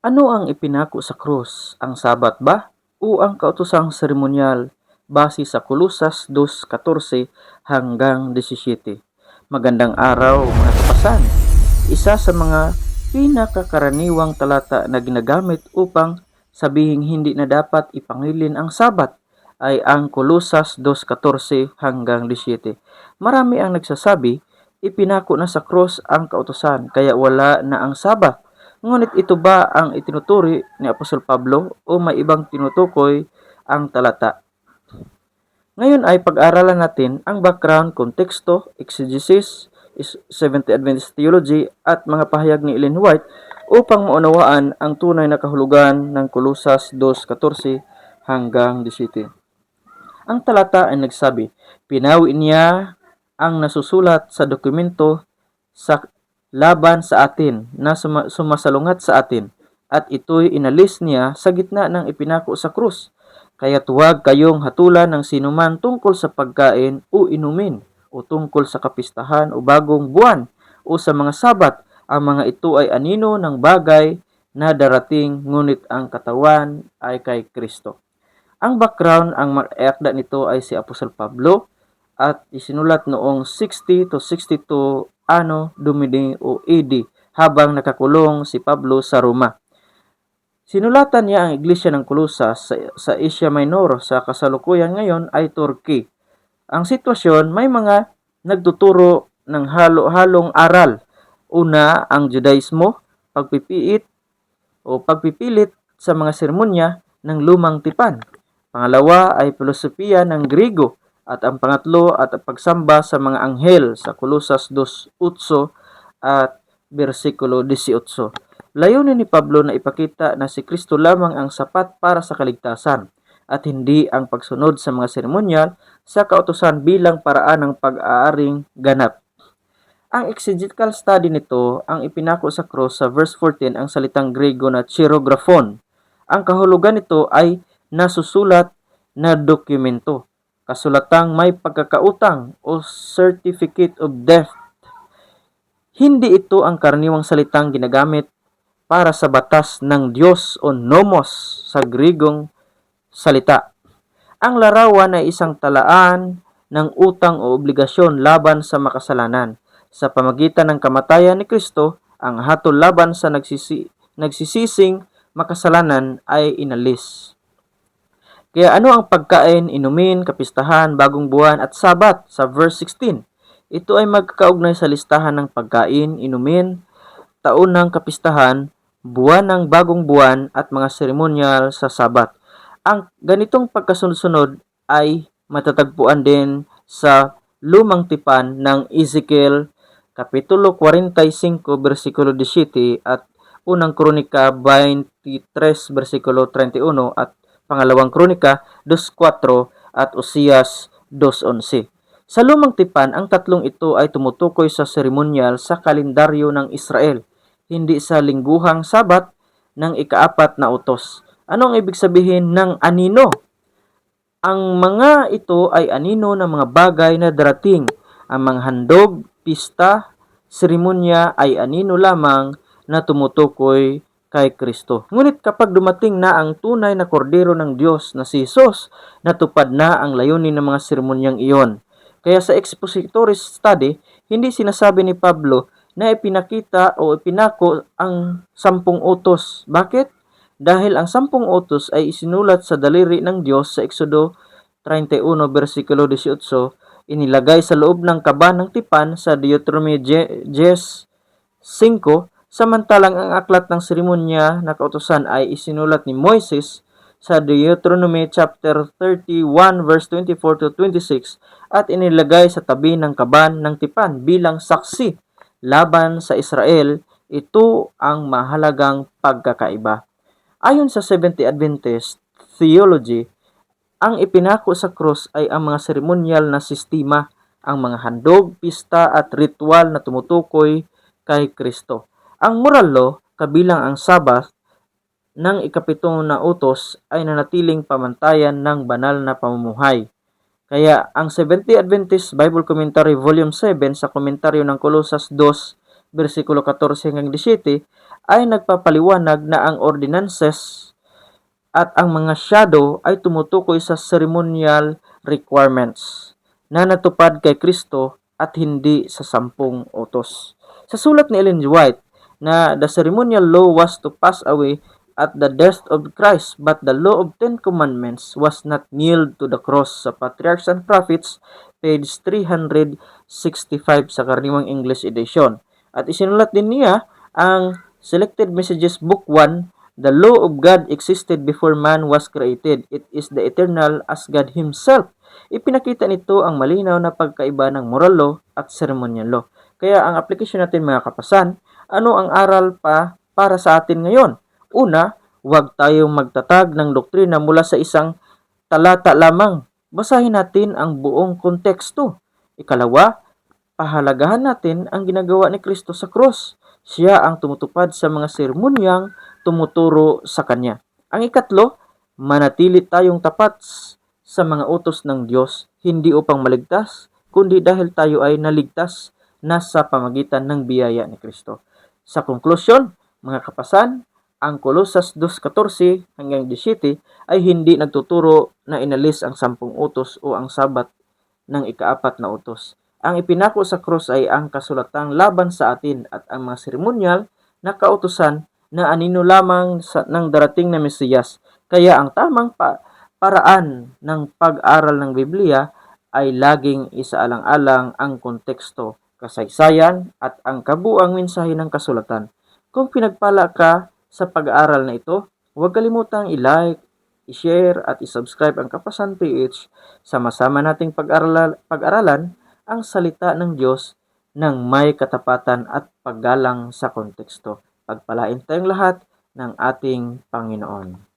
Ano ang ipinako sa krus? Ang Sabat ba? O ang kautosang seremonyal base sa Kolosas 2:14 hanggang 17? Magandang araw mga kapasan. Isa sa mga pinakakaraniwang talata na ginagamit upang sabihing hindi na dapat ipangilin ang Sabat ay ang Kolosas 2:14 hanggang 17. Marami ang nagsasabi, ipinako na sa krus ang kautosan kaya wala na ang Sabat. Ngunit ito ba ang itinuturi ni Apostol Pablo o may ibang tinutukoy ang talata? Ngayon ay pag-aralan natin ang background, konteksto, exegesis, Seventh-day Adventist theology at mga pahayag ni Ellen White upang maunawaan ang tunay na kahulugan ng Kolosas 2:14 hanggang 17. Ang talata ay nagsabi, pinawi niya ang nasusulat sa dokumento sa laban sa atin na sumasalungat sa atin at ito'y inalis niya sa gitna ng ipinako sa krus. Kaya huwag kayong hatulan ng sinuman tungkol sa pagkain o inumin o tungkol sa kapistahan o bagong buwan o sa mga sabat. Ang mga ito ay anino ng bagay na darating ngunit ang katawan ay kay Kristo. Ang background, ang mag-akda nito ay si Apostol Pablo at isinulat noong 60 to 62 Anno Domini o AD habang nakakulong si Pablo sa Roma. Sinulatan niya ang iglesia ng Kolosas sa Asia Minor sa kasalukuyan ngayon ay Turkey. Ang sitwasyon, may mga nagtuturo ng halo-halong aral. Una, ang Judaismo, pagpipiit o pagpipilit sa mga seremonya ng lumang tipan. Pangalawa ay filosofiya ng Griego at ang pangatlo at ang pagsamba sa mga anghel sa Kolosas 2:8 at versikulo 18. Layunin ni Pablo na ipakita na si Kristo lamang ang sapat para sa kaligtasan at hindi ang pagsunod sa mga seremonyal sa kautusan bilang paraan ng pag-aaring ganap. Ang exegetical study nito ang ipinako sa cross sa verse 14 ang salitang Grego na chirografon. Ang kahulugan nito ay nasusulat na dokumento, kasulatang may pagkakautang o certificate of debt. Hindi ito ang karaniwang salitang ginagamit para sa batas ng Diyos o nomos sa Gregong salita. Ang larawan ay isang talaan ng utang o obligasyon laban sa makasalanan. Sa pamagitan ng kamatayan ni Kristo, ang hatol laban sa nagsisising makasalanan ay inalis. Kaya ano ang pagkain, inumin, kapistahan, bagong buwan at sabat sa verse 16? Ito ay magkakaugnay sa listahan ng pagkain, inumin, taon ng kapistahan, buwan ng bagong buwan at mga seremonyal sa sabat. Ang ganitong pagkasunod-sunod ay matatagpuan din sa lumang tipan ng Ezekiel Kapitulo 45, versikulo 17 at unang kronika 23, versikulo 31 at pangalawang kronika 2:4 at Osias 2:11. Sa lumang tipan, ang tatlong ito ay tumutukoy sa seremonyal sa kalendaryo ng Israel, hindi sa lingguhang sabat ng ikaapat na utos. Ano ang ibig sabihin ng anino? Ang mga ito ay anino ng mga bagay na darating. Ang mga handog, pista, seremonya ay anino lamang na tumutukoy kay Kristo. Ngunit kapag dumating na ang tunay na kordero ng Diyos na si Jesus, natupad na ang layunin ng mga seremonyang iyon. Kaya sa expository study, hindi sinasabi ni Pablo na ipinakita o ipinako ang 10 utos. Bakit? Dahil ang 10 utos ay isinulat sa daliri ng Diyos sa Exodo 31, versikulo 18, inilagay sa loob ng kaba ng tipan sa Deuteronomy 10:5, samantalang ang aklat ng seremonya na kautusan ay isinulat ni Moises sa Deuteronomy chapter 31 verse 24 to 26 at inilagay sa tabi ng kaban ng tipan bilang saksi laban sa Israel. Ito ang mahalagang pagkakaiba. Ayon sa Seventh-day Adventist theology, ang ipinako sa krus ay ang mga seremonyal na sistema, ang mga handog, pista at ritual na tumutukoy kay Kristo. Ang moral law, kabilang ang Sabat ng ikapitong na utos ay nanatiling pamantayan ng banal na pamumuhay. Kaya ang Seventh-day Adventist Bible Commentary Volume 7 sa komentaryo ng Kolosas 2, versikulo 14 hanggang 17, ay nagpapaliwanag na ang ordinances at ang mga shadow ay tumutukoy sa ceremonial requirements na natupad kay Kristo at hindi sa 10 utos. Sa sulat ni Ellen G. White na the ceremonial law was to pass away at the death of Christ, but the law of 10 Commandments was not nailed to the cross, sa Patriarchs and Prophets, page 365 sa Karaniwang English Edition. At isinulat din niya ang Selected Messages Book 1, the law of God existed before man was created. It is the eternal as God Himself. Ipinakita nito ang malinaw na pagkaiba ng moral law at ceremonial law. Kaya ang application natin mga kapasan, ano ang aral pa para sa atin ngayon? Una, huwag tayong magtatag ng doktrina mula sa isang talata lamang. Basahin natin ang buong konteksto. Ikalawa, pahalagahan natin ang ginagawa ni Kristo sa cross. Siya ang tumutupad sa mga seremonyang tumuturo sa Kanya. Ang ikatlo, manatili tayong tapat sa mga utos ng Diyos, hindi upang maligtas, kundi dahil tayo ay naligtas na sa pamagitan ng biyaya ni Kristo. Sa konklusyon, mga kapasan, ang Colosas 2:14 hanggang 17 ay hindi nagtuturo na inalis ang 10 utos o ang sabat ng ika-4 na utos. Ang ipinako sa krus ay ang kasulatang laban sa atin at ang mga seremonyal na kautusan na anino lamang ng darating na Mesiyas. Kaya ang tamang paraan ng pag-aral ng Biblia ay laging isaalang-alang ang konteksto, kasaysayan at ang kabuang mensahe ng kasulatan. Kung pinagpala ka sa pag-aaral na ito, huwag kalimutang i-like, i-share at i-subscribe ang Kapasan PH. Sama-sama nating pag-aralan ang salita ng Diyos ng may katapatan at paggalang sa konteksto. Pagpalain tayong lahat ng ating Panginoon.